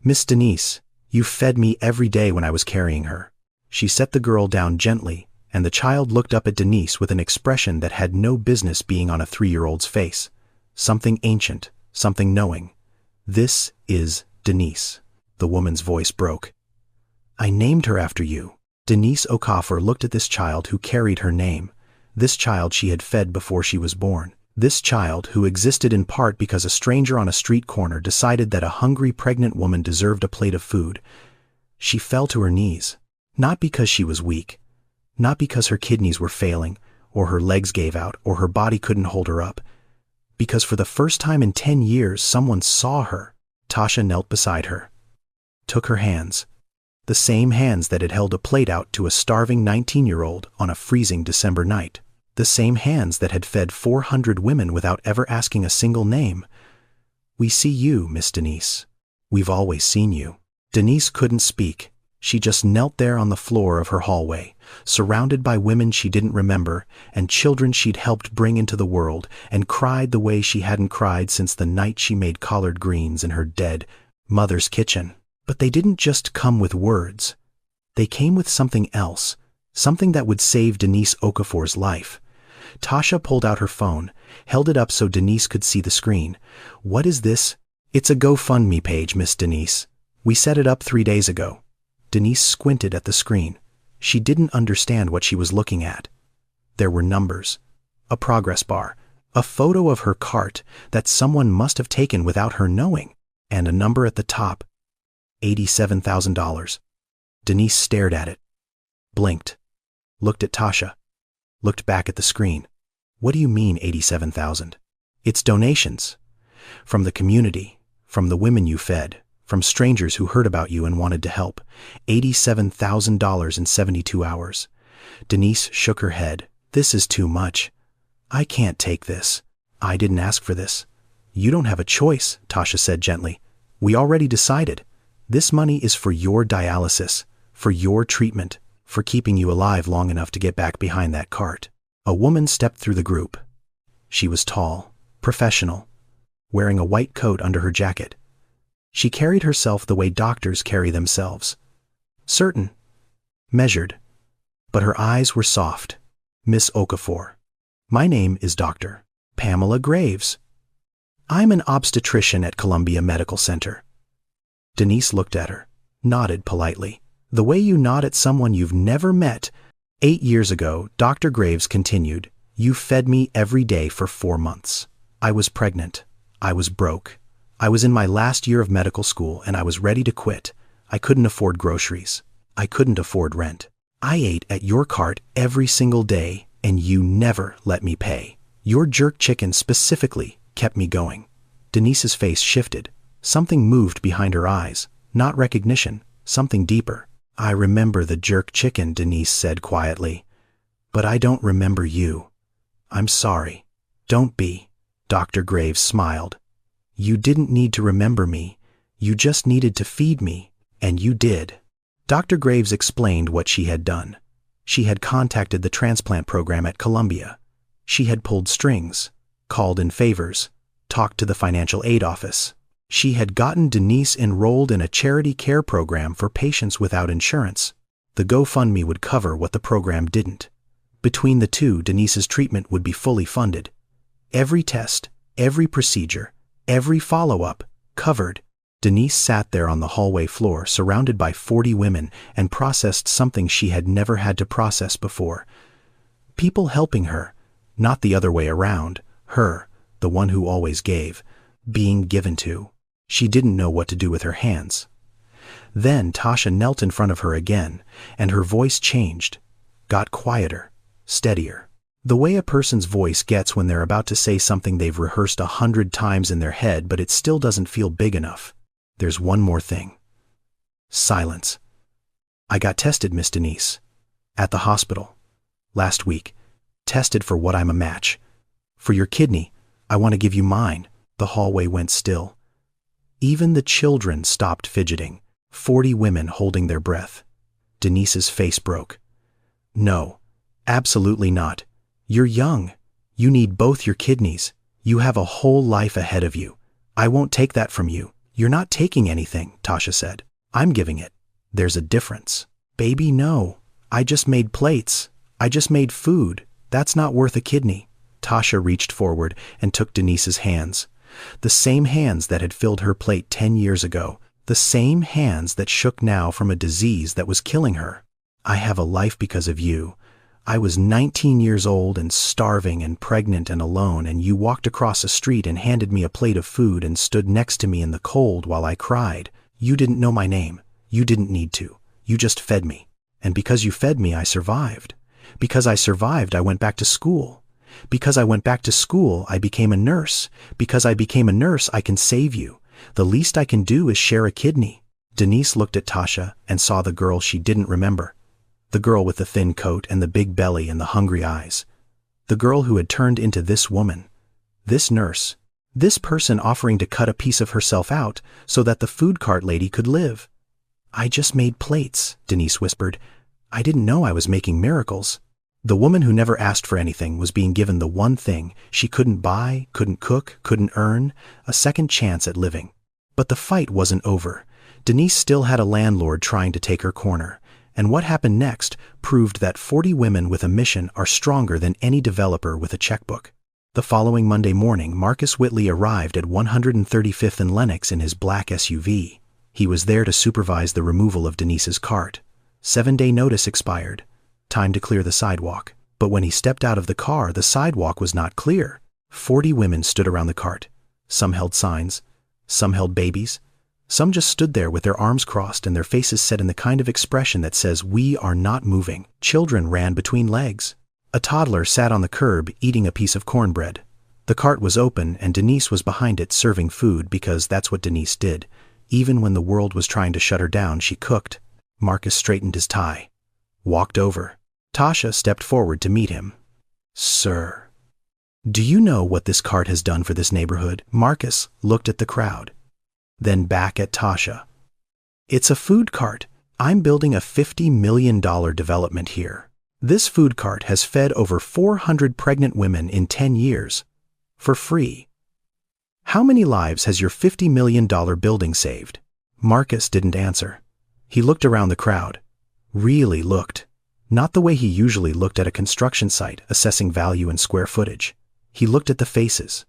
Miss Denise, you fed me every day when I was carrying her. She set the girl down gently, and the child looked up at Denise with an expression that had no business being on a 3-year-old's face. Something ancient, something knowing. This is Denise. The woman's voice broke. I named her after you. Denise Okafor looked at this child who carried her name. This child she had fed before she was born. This child who existed in part because a stranger on a street corner decided that a hungry pregnant woman deserved a plate of food. She fell to her knees, not because she was weak, not because her kidneys were failing, or her legs gave out, or her body couldn't hold her up, because for the first time in 10 years someone saw her. Tasha knelt beside her, took her hands, the same hands that had held a plate out to a starving 19-year-old on a freezing December night, the same hands that had fed 400 women without ever asking a single name. We see you, Miss Denise. We've always seen you. Denise couldn't speak. She just knelt there on the floor of her hallway, surrounded by women she didn't remember and children she'd helped bring into the world, and cried the way she hadn't cried since the night she made collard greens in her dead mother's kitchen. But they didn't just come with words. They came with something else, something that would save Denise Okafor's life. Tasha pulled out her phone, held it up so Denise could see the screen. What is this? It's a GoFundMe page, Miss Denise. We set it up 3 days ago. Denise squinted at the screen. She didn't understand what she was looking at. There were numbers, a progress bar, a photo of her cart that someone must have taken without her knowing, and a number at the top, $87,000. Denise stared at it, blinked, looked at Tasha, looked back at the screen. What do you mean 87,000? It's donations. From the community, from the women you fed, from strangers who heard about you and wanted to help. $87,000 in 72 hours. Denise shook her head. This is too much. I can't take this. I didn't ask for this. You don't have a choice, Tasha said gently. We already decided. This money is for your dialysis, for your treatment, for keeping you alive long enough to get back behind that cart. A woman stepped through the group. She was tall, professional, wearing a white coat under her jacket. She carried herself the way doctors carry themselves. Certain, measured, but her eyes were soft. Miss Okafor. My name is Dr. Pamela Graves. I'm an obstetrician at Columbia Medical Center. Denise looked at her, nodded politely. The way you nod at someone you've never met. 8 years ago, Dr. Graves continued, you fed me every day for 4 months. I was pregnant. I was broke. I was in my last year of medical school and I was ready to quit. I couldn't afford groceries. I couldn't afford rent. I ate at your cart every single day and you never let me pay. Your jerk chicken specifically kept me going. Denise's face shifted. Something moved behind her eyes. Not recognition, something deeper. I remember the jerk chicken, Denise said quietly. But I don't remember you. I'm sorry. Don't be. Dr. Graves smiled. You didn't need to remember me. You just needed to feed me, and you did. Dr. Graves explained what she had done. She had contacted the transplant program at Columbia. She had pulled strings, called in favors, talked to the financial aid office. She had gotten Denise enrolled in a charity care program for patients without insurance. The GoFundMe would cover what the program didn't. Between the two, Denise's treatment would be fully funded. Every test, every procedure, every follow-up, covered. Denise sat there on the hallway floor, surrounded by 40 women, and processed something she had never had to process before. People helping her, not the other way around. Her, the one who always gave, being given to. She didn't know what to do with her hands. Then Tasha knelt in front of her again, and her voice changed, got quieter, steadier. The way a person's voice gets when they're about to say something they've rehearsed 100 times in their head, but it still doesn't feel big enough. There's one more thing. Silence. I got tested, Miss Denise. At the hospital. Last week. Tested for what I'm a match. For your kidney, I want to give you mine. The hallway went still. Even the children stopped fidgeting. 40 women holding their breath. Denise's face broke. No, absolutely not. You're young. You need both your kidneys. You have a whole life ahead of you. I won't take that from you. You're not taking anything, Tasha said. I'm giving it. There's a difference. Baby, no. I just made plates. I just made food. That's not worth a kidney. Tasha reached forward and took Denise's hands. The same hands that had filled her plate 10 years ago. The same hands that shook now from a disease that was killing her. I have a life because of you. I was 19 years old and starving and pregnant and alone, and you walked across a street and handed me a plate of food and stood next to me in the cold while I cried. You didn't know my name. You didn't need to. You just fed me. And because you fed me, I survived. Because I survived, I went back to school. Because I went back to school, I became a nurse. Because I became a nurse, I can save you. The least I can do is share a kidney. Denise looked at Tasha and saw the girl she didn't remember. The girl with the thin coat and the big belly and the hungry eyes. The girl who had turned into this woman. This nurse. This person offering to cut a piece of herself out so that the food cart lady could live. I just made plates, Denise whispered. I didn't know I was making miracles. The woman who never asked for anything was being given the one thing she couldn't buy, couldn't cook, couldn't earn, a second chance at living. But the fight wasn't over. Denise still had a landlord trying to take her corner. And what happened next proved that 40 women with a mission are stronger than any developer with a checkbook. The following Monday morning, Marcus Whitley arrived at 135th and Lenox in his black SUV. He was there to supervise the removal of Denise's cart. 7-day notice expired. Time to clear the sidewalk. But when he stepped out of the car, the sidewalk was not clear. 40 women stood around the cart. Some held signs. Some held babies. Some just stood there with their arms crossed and their faces set in the kind of expression that says, "We are not moving." Children ran between legs. A toddler sat on the curb eating a piece of cornbread. The cart was open and Denise was behind it serving food because that's what Denise did. Even when the world was trying to shut her down, she cooked. Marcus straightened his tie. Walked over. Tasha stepped forward to meet him. "Sir, do you know what this cart has done for this neighborhood?" Marcus looked at the crowd, then back at Tasha. "It's a food cart. I'm building a $50 million development here. This food cart has fed over 400 pregnant women in 10 years. For free. How many lives has your $50 million building saved?" Marcus didn't answer. He looked around the crowd. Really looked. Not the way he usually looked at a construction site, assessing value and square footage. He looked at the faces.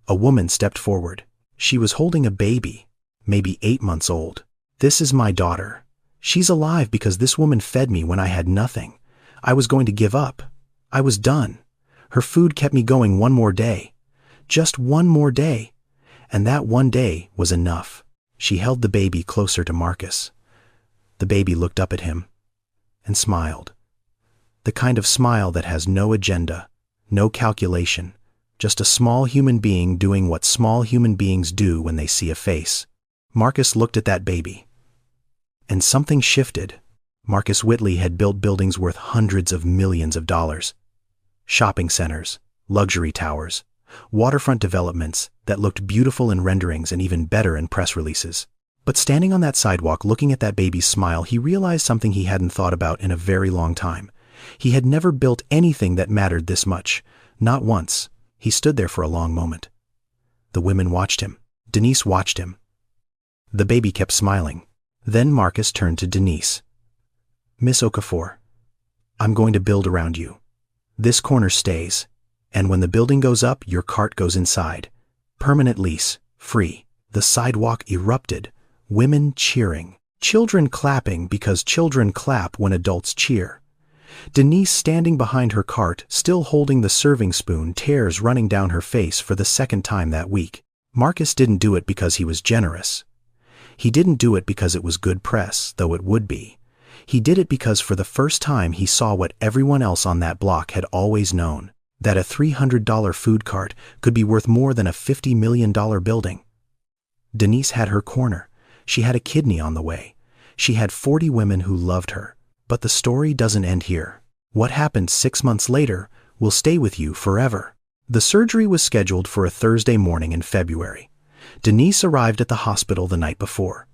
A woman stepped forward. She was holding a baby, maybe 8 months old. "This is my daughter. She's alive because this woman fed me when I had nothing. I was going to give up. I was done. Her food kept me going one more day. Just one more day. And that one day was enough." She held the baby closer to Marcus. The baby looked up at him and smiled. The kind of smile that has no agenda, no calculation, just a small human being doing what small human beings do when they see a face. Marcus looked at that baby. And something shifted. Marcus Whitley had built buildings worth hundreds of millions of dollars. Shopping centers, luxury towers, waterfront developments that looked beautiful in renderings and even better in press releases. But standing on that sidewalk looking at that baby's smile, he realized something he hadn't thought about in a very long time. He had never built anything that mattered this much. Not once. He stood there for a long moment. The women watched him. Denise watched him. The baby kept smiling. Then Marcus turned to Denise. "Miss Okafor, I'm going to build around you. This corner stays. And when the building goes up, your cart goes inside. Permanent lease, free." The sidewalk erupted. Women cheering. Children clapping because children clap when adults cheer. Denise standing behind her cart, still holding the serving spoon, tears running down her face for the second time that week. Marcus didn't do it because he was generous. He didn't do it because it was good press, though it would be. He did it because for the first time he saw what everyone else on that block had always known, that a $300 food cart could be worth more than a $50 million building. Denise had her corner. She had a kidney on the way. She had 40 women who loved her. But the story doesn't end here. What happened 6 months later will stay with you forever. The surgery was scheduled for a Thursday morning in February. Denise arrived at the hospital the night before.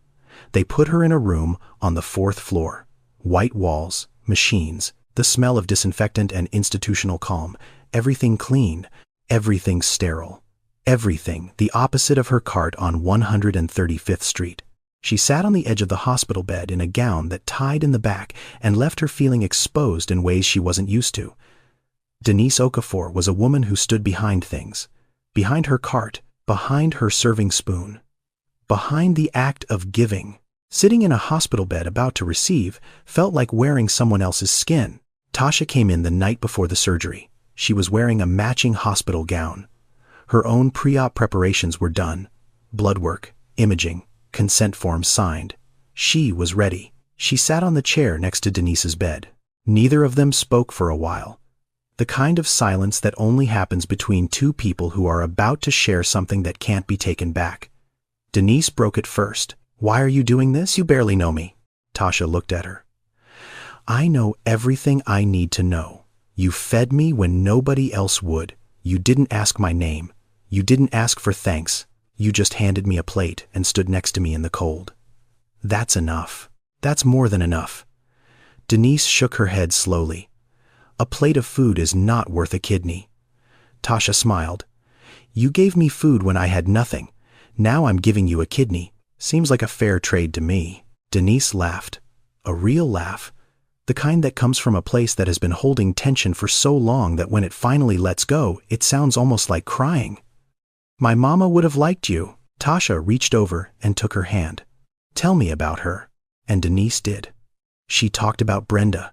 They put her in a room on the 4th floor. White walls, machines, the smell of disinfectant and institutional calm. Everything clean, everything sterile. Everything the opposite of her cart on 135th Street. She sat on the edge of the hospital bed in a gown that tied in the back and left her feeling exposed in ways she wasn't used to. Denise Okafor was a woman who stood behind things. Behind her cart, behind her serving spoon. Behind the act of giving. Sitting in a hospital bed about to receive felt like wearing someone else's skin. Tasha came in the night before the surgery. She was wearing a matching hospital gown. Her own pre-op preparations were done. Blood work, imaging, consent forms signed. She was ready. She sat on the chair next to Denise's bed. Neither of them spoke for a while. The kind of silence that only happens between two people who are about to share something that can't be taken back. Denise broke it first. "Why are you doing this? You barely know me." Tasha looked at her. "I know everything I need to know. You fed me when nobody else would. You didn't ask my name. You didn't ask for thanks. You just handed me a plate and stood next to me in the cold. That's enough. That's more than enough." Denise shook her head slowly. "A plate of food is not worth a kidney." Tasha smiled. "You gave me food when I had nothing. Now I'm giving you a kidney. Seems like a fair trade to me." Denise laughed. A real laugh. The kind that comes from a place that has been holding tension for so long that when it finally lets go, it sounds almost like crying. My mama would have liked you. Tasha reached over and took her hand. Tell me about her. And Denise did. She talked about Brenda,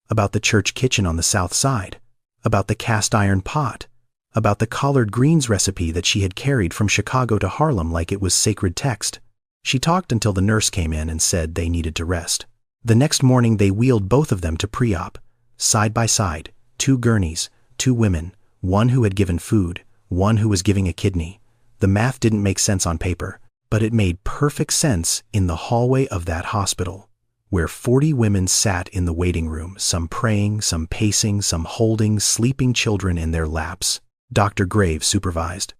about the church kitchen on the south side, about the cast iron pot, about the collard greens recipe that she had carried from Chicago to Harlem like it was sacred text. She talked until the nurse came in and said they needed to rest. The next morning they wheeled both of them to pre-op, side by side, 2 gurneys, 2 women, one who had given food, one who was giving a kidney. The math didn't make sense on paper, but it made perfect sense in the hallway of that hospital, where 40 women sat in the waiting room, some praying, some pacing, some holding sleeping children in their laps. Dr. Graves supervised.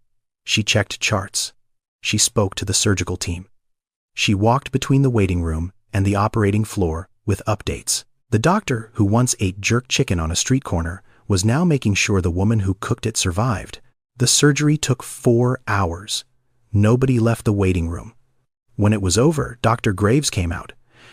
She checked charts. She spoke to the surgical team. She walked between the waiting room and the operating floor with updates. The doctor, who once ate jerk chicken on a street corner, was now making sure the woman who cooked it survived. The surgery took 4 hours. Nobody left the waiting room. When it was over, Dr. Graves came out.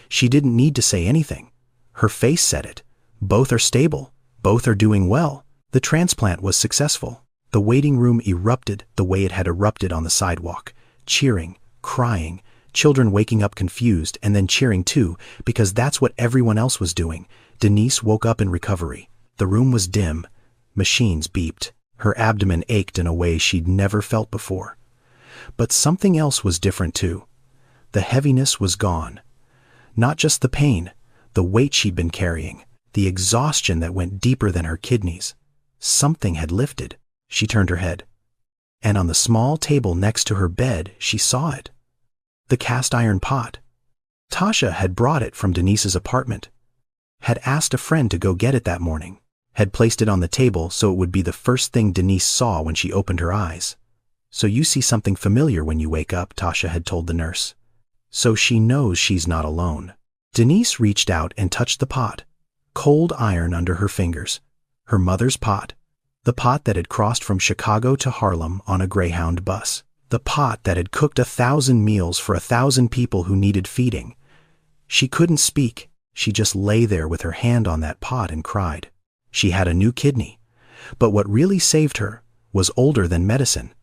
She didn't need to say anything. Her face said it. Both are stable. Both are doing well. The transplant was successful. The waiting room erupted the way it had erupted on the sidewalk. Cheering, crying, children waking up confused and then cheering too, because that's what everyone else was doing. Denise woke up in recovery. The room was dim. Machines beeped. Her abdomen ached in a way she'd never felt before. But something else was different too. The heaviness was gone. Not just the pain, the weight she'd been carrying, the exhaustion that went deeper than her kidneys. Something had lifted. She turned her head. And on the small table next to her bed, she saw it. The cast iron pot. Tasha had brought it from Denise's apartment. Had asked a friend to go get it that morning. Had placed it on the table so it would be the first thing Denise saw when she opened her eyes. So you see something familiar when you wake up, Tasha had told the nurse. So she knows she's not alone. Denise reached out and touched the pot. Cold iron under her fingers. Her mother's pot. The pot that had crossed from Chicago to Harlem on a Greyhound bus. The pot that had cooked 1,000 meals for 1,000 people who needed feeding. She couldn't speak. She just lay there with her hand on that pot and cried. She had a new kidney. But what really saved her was older than medicine.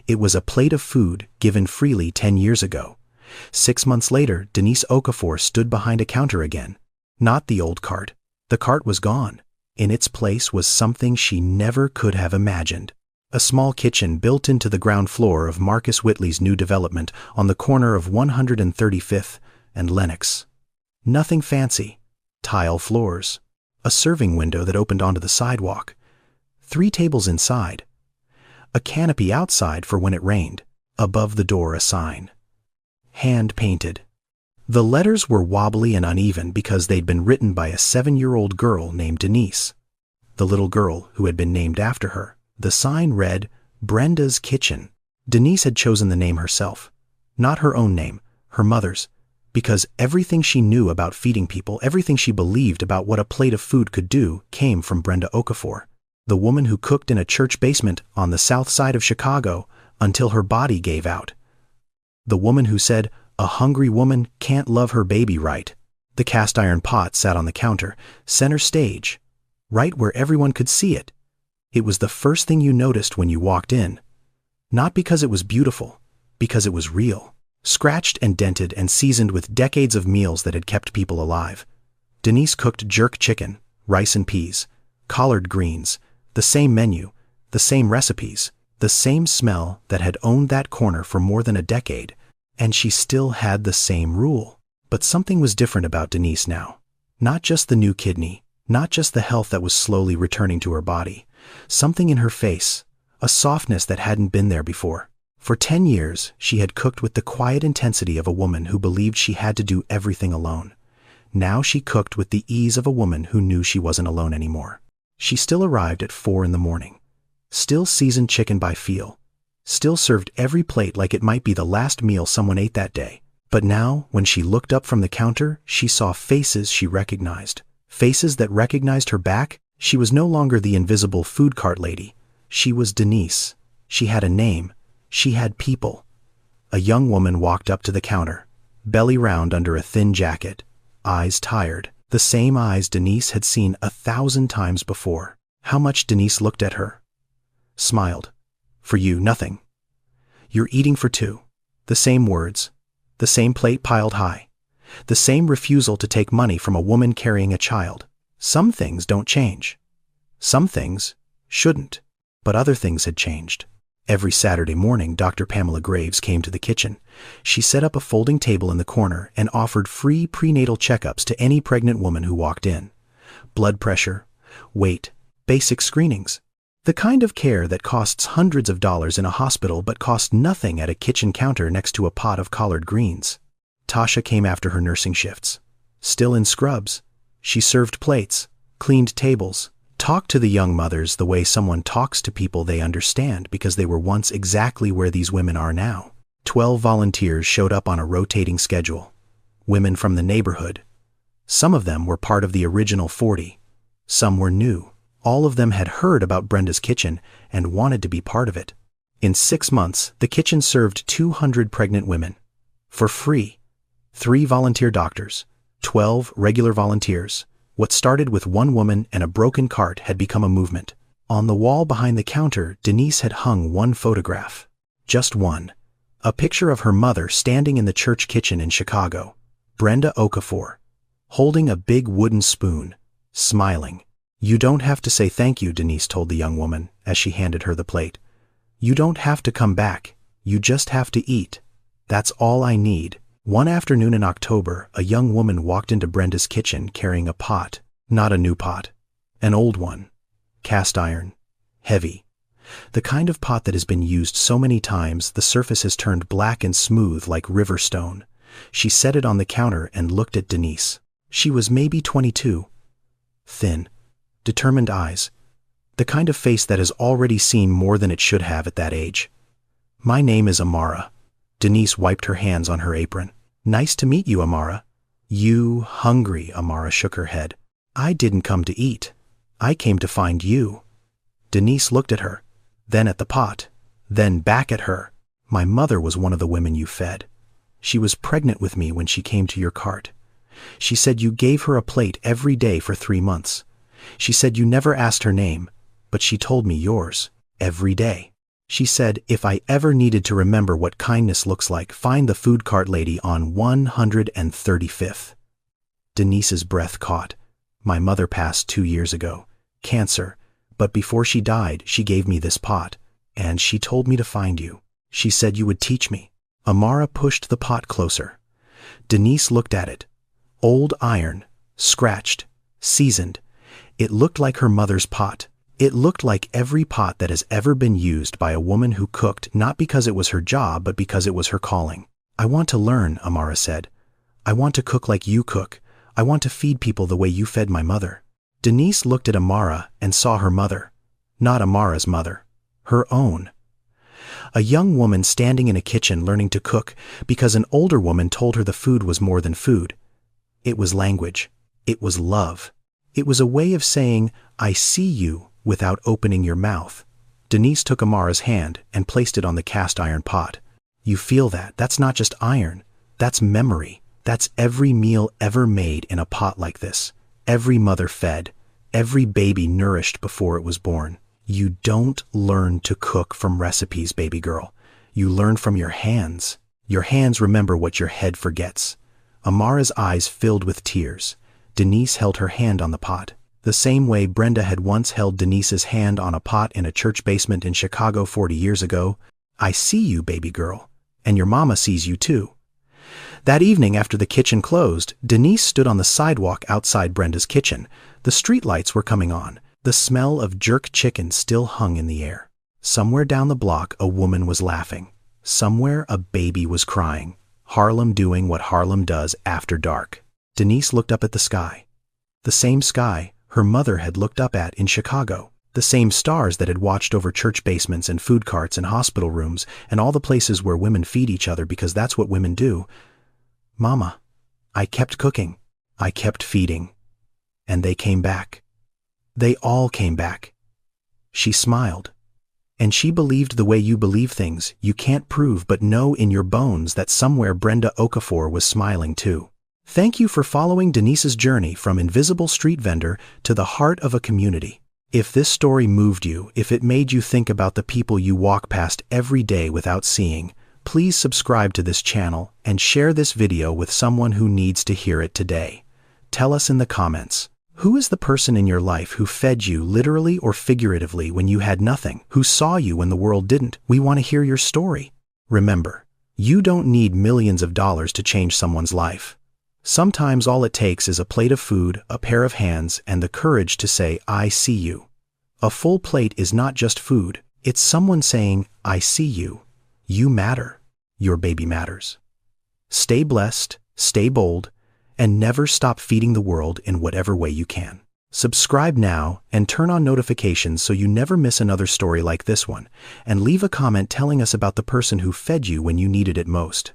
It was a plate of food given freely 10 years ago. 6 months later, Denise Okafor stood behind a counter again. Not the old cart. The cart was gone. In its place was something she never could have imagined. A small kitchen built into the ground floor of Marcus Whitley's new development on the corner of 135th and Lenox. Nothing fancy. Tile floors. A serving window that opened onto the sidewalk. 3 tables inside. A canopy outside for when it rained. Above the door a sign. Hand-painted. The letters were wobbly and uneven because they'd been written by a 7-year-old girl named Denise, the little girl who had been named after her. The sign read, Brenda's Kitchen. Denise had chosen the name herself. Not her own name, her mother's, because everything she knew about feeding people, everything she believed about what a plate of food could do, came from Brenda Okafor, the woman who cooked in a church basement on the south side of Chicago until her body gave out. The woman who said, a hungry woman can't love her baby right. The cast iron pot sat on the counter, center stage, right where everyone could see it. It was the first thing you noticed when you walked in. Not because it was beautiful, because it was real. Scratched and dented and seasoned with decades of meals that had kept people alive. Denise cooked jerk chicken, rice and peas, collard greens, the same menu, the same recipes, the same smell that had owned that corner for more than a decade, and she still had the same rule. But something was different about Denise now. Not just the new kidney, not just the health that was slowly returning to her body. Something in her face, a softness that hadn't been there before. For 10 years, she had cooked with the quiet intensity of a woman who believed she had to do everything alone. Now she cooked with the ease of a woman who knew she wasn't alone anymore. She still arrived at 4 in the morning. Still seasoned chicken by feel. Still served every plate like it might be the last meal someone ate that day. But now, when she looked up from the counter, she saw faces she recognized. Faces that recognized her back. She was no longer the invisible food cart lady. She was Denise. She had a name. She had people. A young woman walked up to the counter, belly round under a thin jacket, eyes tired. The same eyes Denise had seen 1,000 times before. How much? Denise looked at her. Smiled. For you, nothing. You're eating for two. The same words. The same plate piled high. The same refusal to take money from a woman carrying a child. Some things don't change. Some things shouldn't. But other things had changed. Every Saturday morning, Dr. Pamela Graves came to the kitchen. She set up a folding table in the corner and offered free prenatal checkups to any pregnant woman who walked in. Blood pressure, weight, basic screenings. The kind of care that costs hundreds of dollars in a hospital but costs nothing at a kitchen counter next to a pot of collard greens. Tasha came after her nursing shifts. Still in scrubs, she served plates, cleaned tables, talked to the young mothers the way someone talks to people they understand because they were once exactly where these women are now. 12 volunteers showed up on a rotating schedule. Women from the neighborhood. Some of them were part of the original 40. Some were new. All of them had heard about Brenda's kitchen and wanted to be part of it. In 6 months, the kitchen served 200 pregnant women. For free. 3 volunteer doctors. 12 regular volunteers. What started with 1 woman and a broken cart had become a movement. On the wall behind the counter, Denise had hung 1 photograph. Just one. A picture of her mother standing in the church kitchen in Chicago. Brenda Okafor. Holding a big wooden spoon. Smiling. You don't have to say thank you, Denise told the young woman as she handed her the plate. You don't have to come back. You just have to eat. That's all I need. One afternoon in October, a young woman walked into Brenda's kitchen carrying a pot. Not a new pot. An old one. Cast iron. Heavy. The kind of pot that has been used so many times the surface has turned black and smooth like river stone. She set it on the counter and looked at Denise. She was maybe 22. Thin. Determined eyes. The kind of face that has already seen more than it should have at that age. My name is Amara. Denise wiped her hands on her apron. Nice to meet you, Amara. You hungry? Amara shook her head. I didn't come to eat. I came to find you. Denise looked at her, then at the pot, then back at her. My mother was one of the women you fed. She was pregnant with me when she came to your cart. She said you gave her a plate every day for 3 months. She said you never asked her name, but she told me yours, every day. She said if I ever needed to remember what kindness looks like, find the food cart lady on 135th. Denise's breath caught. My mother passed 2 years ago. Cancer. But before she died, she gave me this pot, and she told me to find you. She said you would teach me. Amara pushed the pot closer. Denise looked at it. Old iron, scratched, seasoned. It looked like her mother's pot. It looked like every pot that has ever been used by a woman who cooked not because it was her job, but because it was her calling. I want to learn, Amara said. I want to cook like you cook. I want to feed people the way you fed my mother. Denise looked at Amara and saw her mother. Not Amara's mother. Her own. A young woman standing in a kitchen learning to cook because an older woman told her the food was more than food. It was language. It was love. It was a way of saying, I see you, without opening your mouth. Denise took Amara's hand and placed it on the cast iron pot. You feel that? That's not just iron. That's memory. That's every meal ever made in a pot like this. Every mother fed. Every baby nourished before it was born. You don't learn to cook from recipes, baby girl. You learn from your hands. Your hands remember what your head forgets. Amara's eyes filled with tears. Denise held her hand on the pot, the same way Brenda had once held Denise's hand on a pot in a church basement in Chicago 40 years ago. I see you, baby girl, and your mama sees you too. That evening after the kitchen closed, Denise stood on the sidewalk outside Brenda's kitchen. The streetlights were coming on. The smell of jerk chicken still hung in the air. Somewhere down the block, a woman was laughing. Somewhere, a baby was crying. Harlem doing what Harlem does after dark. Denise looked up at the sky. The same sky her mother had looked up at in Chicago. The same stars that had watched over church basements and food carts and hospital rooms and all the places where women feed each other because that's what women do. Mama, I kept cooking. I kept feeding. And they came back. They all came back. She smiled. And she believed the way you believe things you can't prove but know in your bones that somewhere Brenda Okafor was smiling too. Thank you for following Denise's journey from invisible street vendor to the heart of a community. If this story moved you, if it made you think about the people you walk past every day without seeing, please subscribe to this channel and share this video with someone who needs to hear it today. Tell us in the comments, who is the person in your life who fed you literally or figuratively when you had nothing, who saw you when the world didn't? We want to hear your story. Remember, you don't need millions of dollars to change someone's life. Sometimes all it takes is a plate of food, a pair of hands, and the courage to say, I see you. A full plate is not just food, it's someone saying, I see you. You matter. Your baby matters. Stay blessed, stay bold, and never stop feeding the world in whatever way you can. Subscribe now and turn on notifications so you never miss another story like this one, and leave a comment telling us about the person who fed you when you needed it most.